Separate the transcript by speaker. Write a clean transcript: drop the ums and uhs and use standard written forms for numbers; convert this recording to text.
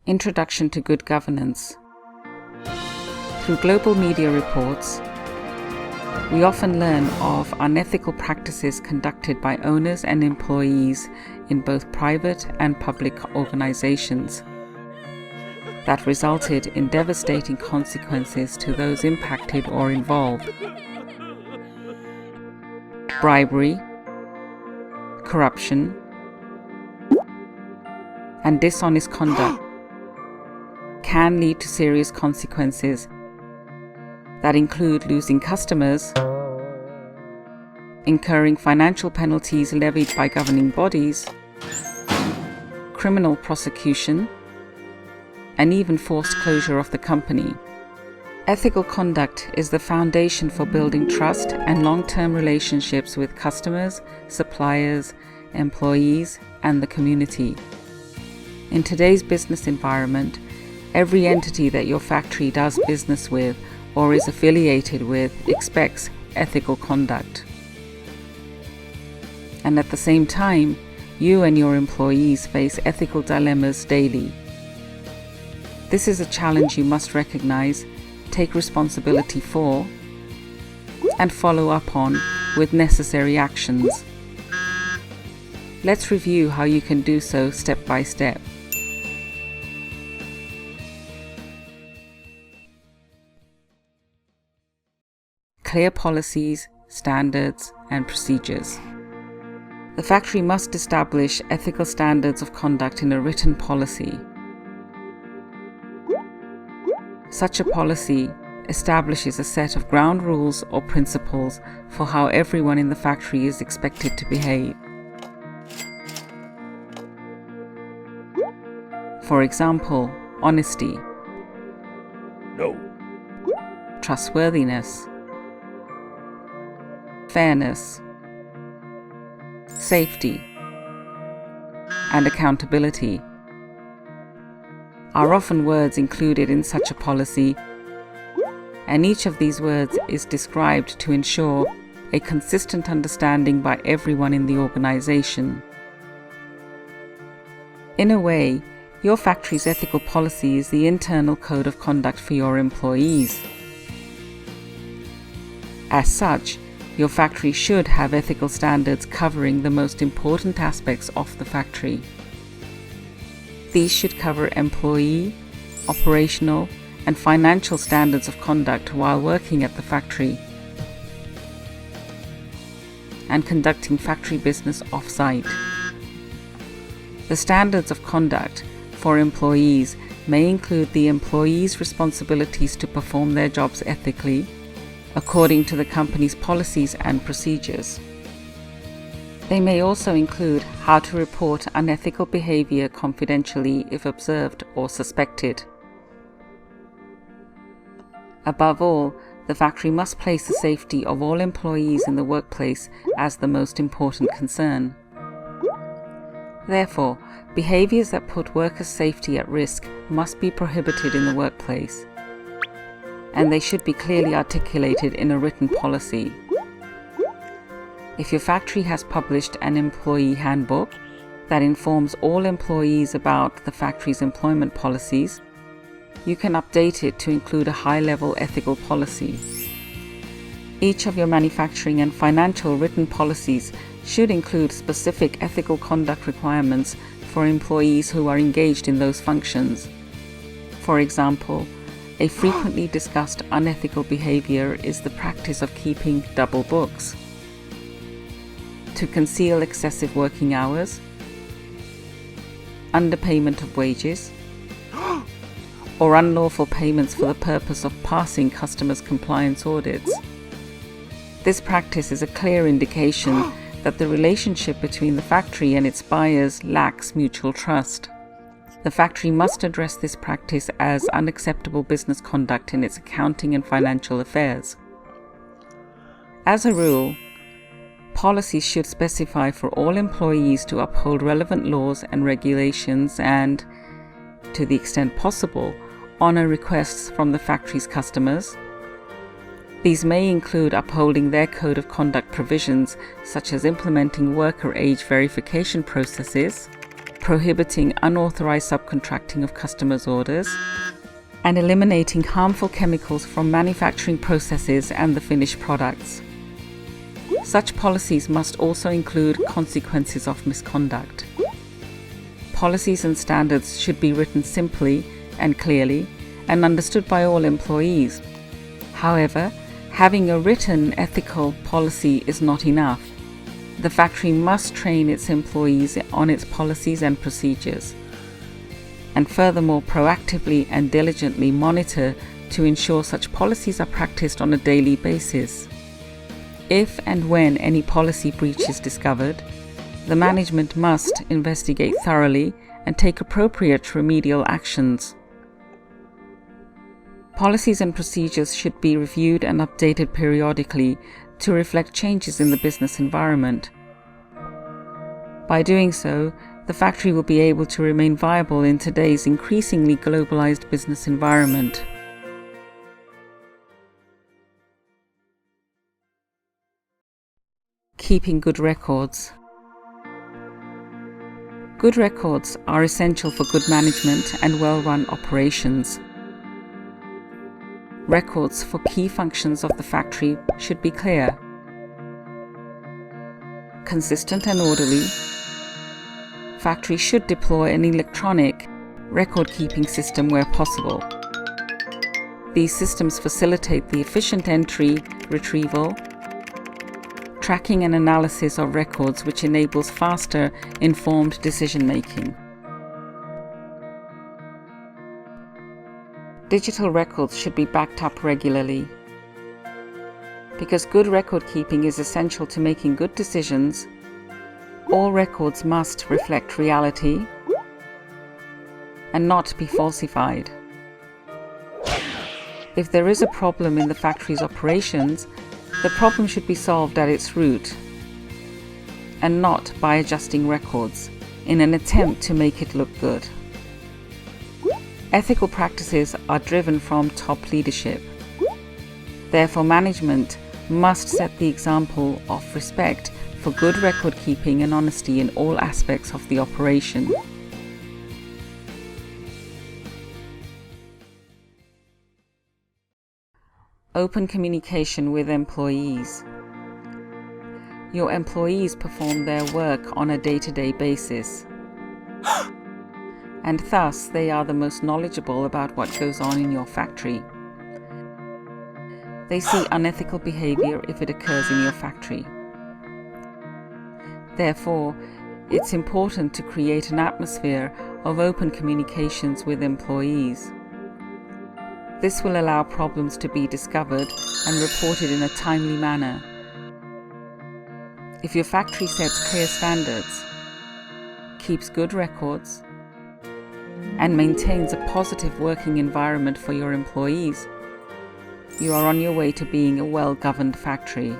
Speaker 1: Introduction to Good Governance. Through global media reports, we often learn of unethical practices conducted by owners and employees in both private and public organizations that resulted in devastating consequences to those impacted or involved. Bribery, corruption, and dishonest conduct can lead to serious consequences that include losing customers, incurring financial penalties levied by governing bodies, criminal prosecution, and even forced closure of the company. Ethical conduct is the foundation for building trust and long-term relationships with customers, suppliers, employees, and the community. In today's business environment, every entity that your factory does business with or is affiliated with expects ethical conduct. And at the same time, you and your employees face ethical dilemmas daily. This is a challenge you must recognize, take responsibility for, and follow up on with necessary actions. Let's review how you can do so step by step. Clear policies, standards, and procedures. The factory must establish ethical standards of conduct in a written policy. Such a policy establishes a set of ground rules or principles for how everyone in the factory is expected to behave. For example, honesty, trustworthiness, fairness, safety, and accountability are often words included in such a policy, and each of these words is described to ensure a consistent understanding by everyone in the organization. In a way, your factory's ethical policy is the internal code of conduct for your employees. As such, your factory should have ethical standards covering the most important aspects of the factory. These should cover employee, operational, and financial standards of conduct while working at the factory and conducting factory business off-site. The standards of conduct for employees may include the employees' responsibilities to perform their jobs ethically, according to the company's policies and procedures. They may also include how to report unethical behavior confidentially if observed or suspected. Above all, the factory must place the safety of all employees in the workplace as the most important concern. Therefore, behaviors that put workers' safety at risk must be prohibited in the workplace, and they should be clearly articulated in a written policy. If your factory has published an employee handbook that informs all employees about the factory's employment policies, you can update it to include a high-level ethical policy. Each of your manufacturing and financial written policies should include specific ethical conduct requirements for employees who are engaged in those functions. For example, a frequently discussed unethical behavior is the practice of keeping double books. To conceal excessive working hours, underpayment of wages, or unlawful payments for the purpose of passing customers' compliance audits. This practice is a clear indication that the relationship between the factory and its buyers lacks mutual trust. The factory must address this practice as unacceptable business conduct in its accounting and financial affairs. As a rule, policies should specify for all employees to uphold relevant laws and regulations and, to the extent possible, honor requests from the factory's customers. These may include upholding their code of conduct provisions, such as implementing worker age verification processes, prohibiting unauthorized subcontracting of customers' orders, and eliminating harmful chemicals from manufacturing processes and the finished products. Such policies must also include consequences of misconduct. Policies and standards should be written simply and clearly and understood by all employees. However, having a written ethical policy is not enough. The factory must train its employees on its policies and procedures, and furthermore proactively and diligently monitor to ensure such policies are practiced on a daily basis. If and when any policy breach is discovered, the management must investigate thoroughly and take appropriate remedial actions. Policies and procedures should be reviewed and updated periodically to reflect changes in the business environment. By doing so, the factory will be able to remain viable in today's increasingly globalized business environment. Keeping good records. Good records are essential for good management and well-run operations. Records for key functions of the factory should be clear, consistent and orderly. Factory should deploy an electronic record-keeping system where possible. These systems facilitate the efficient entry, retrieval, tracking and analysis of records, which enables faster, informed decision-making. Digital records should be backed up regularly. Because good record keeping is essential to making good decisions, all records must reflect reality and not be falsified. If there is a problem in the factory's operations, the problem should be solved at its root, and not by adjusting records in an attempt to make it look good. Ethical practices are driven from top leadership. Therefore, management must set the example of respect for good record keeping and honesty in all aspects of the operation. Open communication with employees. Your employees perform their work on a day-to-day basis, and thus they are the most knowledgeable about what goes on in your factory. They see unethical behavior if it occurs in your factory. Therefore, it's important to create an atmosphere of open communications with employees. This will allow problems to be discovered and reported in a timely manner. If your factory sets clear standards, keeps good records, and maintains a positive working environment for your employees, you are on your way to being a well-governed factory.